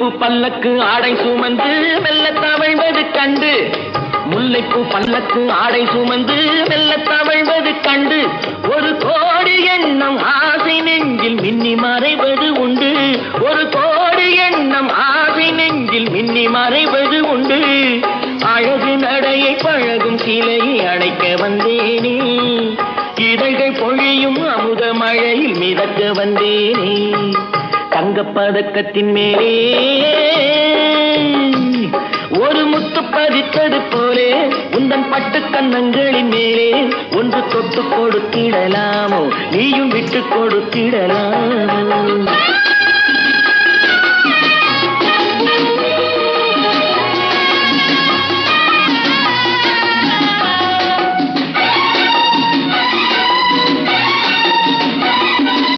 பல்லக்கு ஆடை சுமந்து மெல்ல தவழ்வது கண்டு, முல்லைப்பூ பல்லக்கு ஆடை சுமந்து மெல்ல தவழ்வது கண்டு, ஒரு கோடி எண்ணம் ஆசை நெஞ்சில் மின்னி மறைவது உண்டு. ஒரு கோடி எண்ணம் ஆசை நெஞ்சில் மின்னி மறைவது உண்டு. அழகு நடையை பழகும் சிலையை அழைக்க வந்தேனே, இதழ்கள் பொழியும் அமுத மழையில் மிதக்க வந்தேனே. தங்கப்பதக்கத்தின் மேலே ஒரு முத்து பதித்தது போலே உந்தன் பட்டு கன்னங்களின் மேலே ஒன்று தொட்டு கொடுத்திடலாமோ, நீயும் விட்டு கொடுத்திடலாமோ.